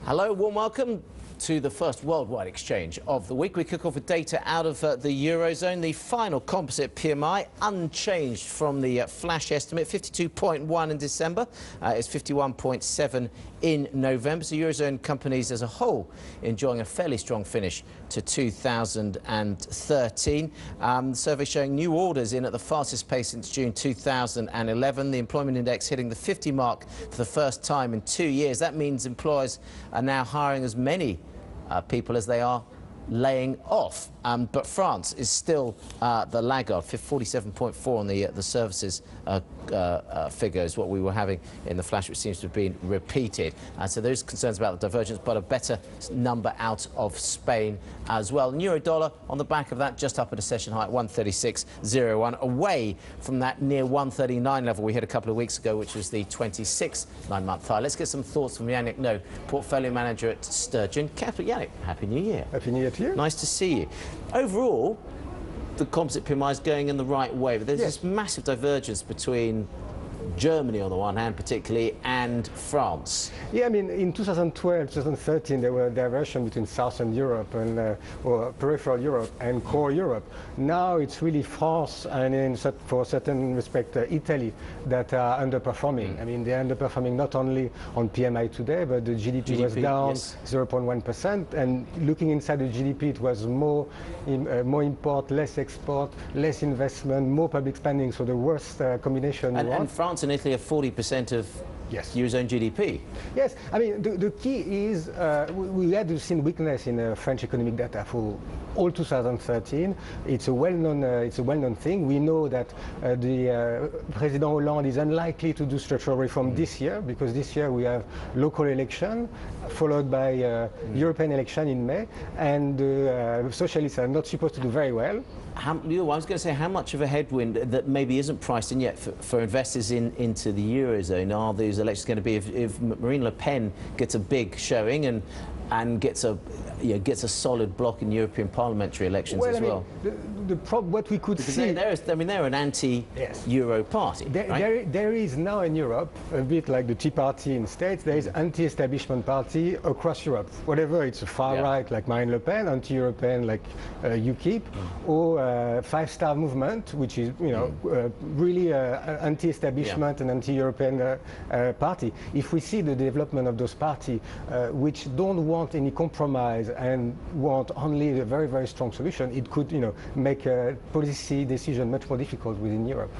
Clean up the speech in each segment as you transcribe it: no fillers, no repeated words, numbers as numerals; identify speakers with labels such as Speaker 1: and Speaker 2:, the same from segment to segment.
Speaker 1: Hello, warm welcome to the first worldwide exchange of the week. We kick off with data out of the Eurozone. The final composite PMI unchanged from the flash estimate, 52.1 in December. It's 51.7 in November. So Eurozone companies as a whole enjoying a fairly strong finish to 2013. The survey showing new orders in at the fastest pace since June 2011. The employment index hitting the 50 mark for the first time in 2 years. That means employers are now hiring as many people as they are laying off. But France is still the laggard, 47.4 on the services figure is what we were having in the flash, which seems to have been repeated. So there's concerns about the divergence, but a better number out of Spain as well. And euro dollar on the back of that, just up at a session high at 136.01, away from that near 139 level we hit a couple of weeks ago, which was the 26 nine-month high. Let's get some thoughts from Yannick Naud, portfolio manager at Sturgeon Capital. Yannick, Happy New Year.
Speaker 2: Happy New Year to you.
Speaker 1: Nice to see you. Overall, the composite PMI is going in the right way, but there's this massive divergence between Germany on the one hand particularly and France.
Speaker 2: Yeah, I mean in 2012, 2013 there were a diversion between Southern Europe and or peripheral Europe and core Europe. Now it's really France and for a certain respect Italy that are underperforming. I mean they're underperforming not only on PMI today, but the GDP was down 0.1%, and looking inside the GDP it was more import, less export, less investment, more public spending, so the worst combination.
Speaker 1: And France and Italy are 40% of Eurozone GDP.
Speaker 2: Yes, I mean the key is we had seen weakness in French economic data for all 2013. It's a well-known thing. We know that the President Hollande is unlikely to do structural reform this year, because this year we have local election followed by European election in May, and socialists are not supposed to do very well.
Speaker 1: I was going to say, how much of a headwind that maybe isn't priced in yet for investors into the Eurozone are these elections going to be if Marine Le Pen gets a big showing and gets a solid block in European parliamentary elections as well?
Speaker 2: What we could see...
Speaker 1: they're an anti-Euro party, right?
Speaker 2: There is now in Europe, a bit like the Tea Party in States, there is anti-establishment party across Europe. Whatever it's a far-right like Marine Le Pen, anti-European like UKIP, or Five-Star Movement, which is really anti-establishment and anti-European party. If we see the development of those parties which don't want any compromise and want only a very, very strong solution, it could make a policy decision much more difficult within Europe.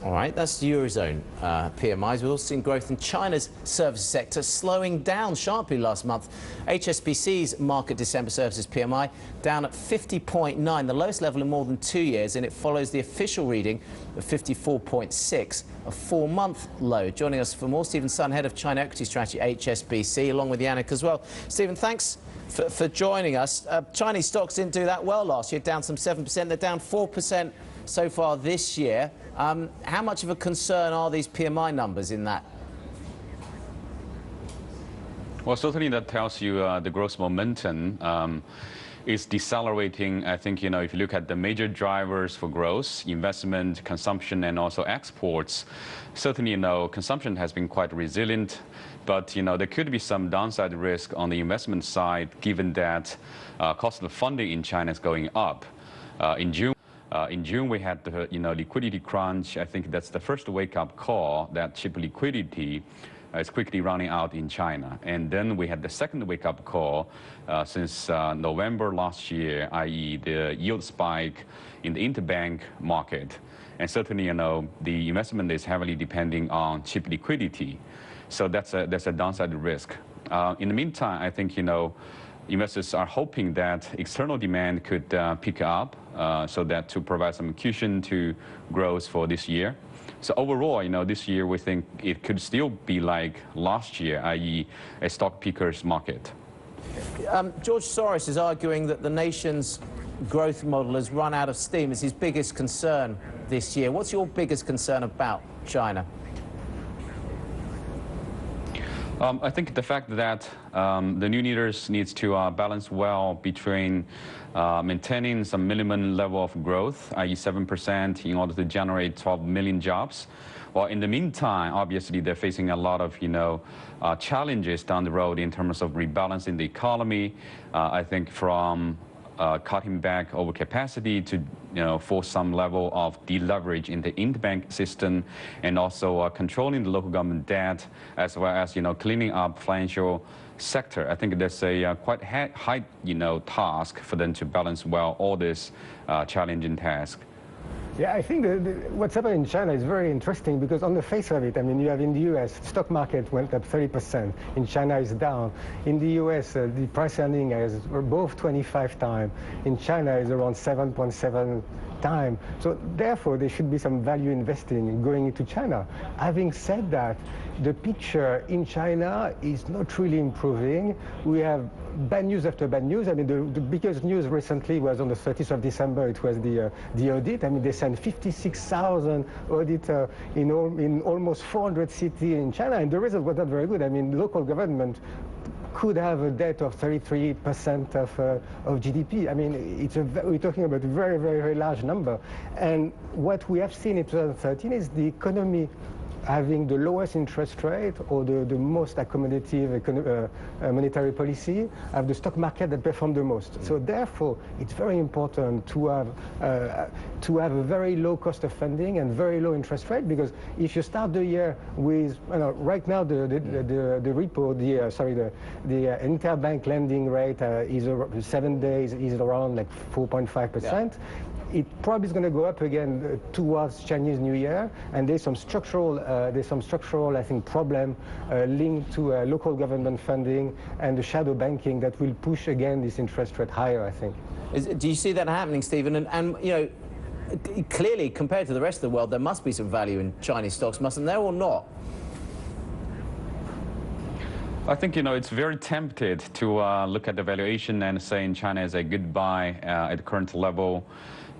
Speaker 1: All right, that's the Eurozone PMIs. We've also seen growth in China's services sector slowing down sharply last month. HSBC's market December services PMI down at 50.9, the lowest level in more than 2 years, and it follows the official reading of 54.6, a 4-month low. Joining us for more, Stephen Sun, head of China Equity Strategy at HSBC, along with Yannick as well. Stephen, thanks for joining us. Chinese stocks didn't do that well last year, down some 7%. They're down 4% so far this year. How much of a concern are these PMI numbers in that?
Speaker 3: Well, certainly that tells you the growth momentum is decelerating. I think, if you look at the major drivers for growth, investment, consumption, and also exports, certainly, consumption has been quite resilient. But, there could be some downside risk on the investment side, given that cost of funding in China is going up. In June, we had the liquidity crunch. I think that's the first wake-up call that cheap liquidity is quickly running out in China. And then we had the second wake-up call since November last year, i.e. the yield spike in the interbank market. And certainly, the investment is heavily depending on cheap liquidity. So that's a downside risk. In the meantime, I think, investors are hoping that external demand could pick up so that to provide some cushion to growth for this year. So overall, this year we think it could still be like last year, i.e. a stock picker's market.
Speaker 1: George Soros is arguing that the nation's growth model has run out of steam. It's his biggest concern this year. What's your biggest concern about China?
Speaker 3: I think the fact that the new leaders needs to balance well between maintaining some minimum level of growth, i.e. 7%, in order to generate 12 million jobs, Well, in the meantime, obviously, they're facing a lot of, challenges down the road in terms of rebalancing the economy. I think from cutting back overcapacity to, force some level of deleverage in the interbank system, and also controlling the local government debt, as well as, cleaning up financial sector. I think there's a quite high, task for them to balance well all this challenging task.
Speaker 2: Yeah, I think what's happening in China is very interesting because on the face of it, I mean, you have in the US, stock market went up 30%. In China, it's down. In the US, the price earning is above 25 times. In China, is around 7.7 times. So therefore, there should be some value investing going into China. Having said that, the picture in China is not really improving. We have bad news after bad news. I mean, the biggest news recently was on the 30th of December. It was the audit. I mean, they sent 56,000 auditors in almost 400 cities in China, and the result was not very good. I mean, local government could have a debt of 33% of GDP. I mean, we're talking about a very, very, very large number. And what we have seen in 2013 is the economy having the lowest interest rate or the most accommodative monetary policy, have the stock market that performed the most. So therefore, it's very important to have a very low cost of funding and very low interest rate, because if you start the year with, right now the repo, the interbank lending rate is 7 days is around like 4.5%. Yeah. It probably is going to go up again towards Chinese New Year, and there's some structural, I think, problem linked to local government funding and the shadow banking that will push again this interest rate higher, I think.
Speaker 1: Do you see that happening, Stephen? And clearly, compared to the rest of the world, there must be some value in Chinese stocks, mustn't there, or not?
Speaker 3: I think, it's very tempted to look at the valuation and say in China is a good buy at the current level.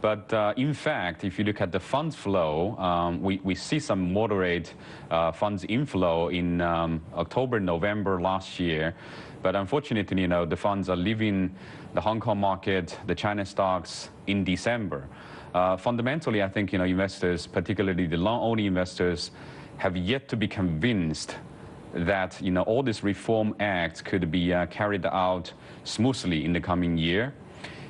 Speaker 3: But in fact, if you look at the funds flow, we see some moderate funds inflow in October, November last year. But unfortunately, the funds are leaving the Hong Kong market, the China stocks in December. Fundamentally, I think, investors, particularly the long-only investors, have yet to be convinced that, all these reform acts could be carried out smoothly in the coming year.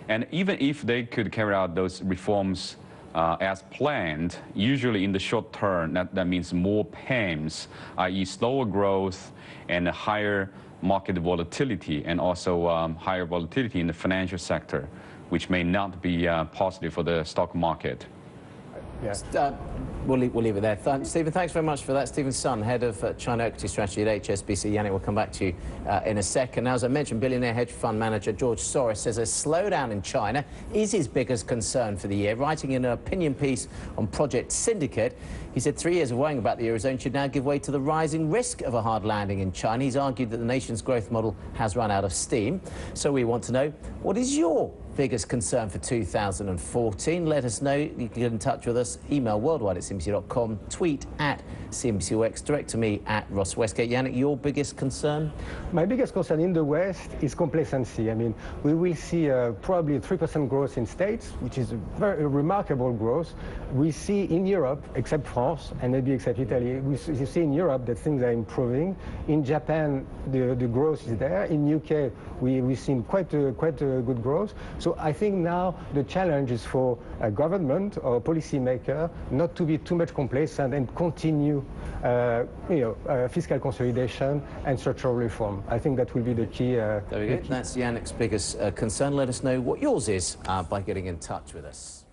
Speaker 3: And even if they could carry out those reforms as planned, usually in the short term, that means more pains, i.e. slower growth and higher market volatility, and also higher volatility in the financial sector, which may not be positive for the stock market.
Speaker 1: Yeah. We'll leave it there. Stephen, thanks very much for that. Stephen Sun, Head of China Equity Strategy at HSBC. Yannick will come back to you in a second. Now, as I mentioned, billionaire hedge fund manager George Soros says a slowdown in China is his biggest concern for the year. Writing in an opinion piece on Project Syndicate, he said 3 years of worrying about the Eurozone should now give way to the rising risk of a hard landing in China. He's argued that the nation's growth model has run out of steam. So we want to know, what is your biggest concern for 2014? Let us know. You can get in touch with us. Email worldwide@cnbc.com, tweet @CNBCUX, direct to me @Ross Westgate. Yannick, your biggest concern?
Speaker 2: My biggest concern in the West is complacency. I mean, we will see probably 3% growth in States, which is a very remarkable growth. We see in Europe, except France and maybe except Italy, we see in Europe that things are improving. In Japan, the growth is there. In UK, we've seen quite a good growth. So I think now the challenge is for a government or a policymaker not to be too much complacent and continue fiscal consolidation and structural reform. I think that will be the key.
Speaker 1: There we go. That's Yannick's biggest concern. Let us know what yours is by getting in touch with us.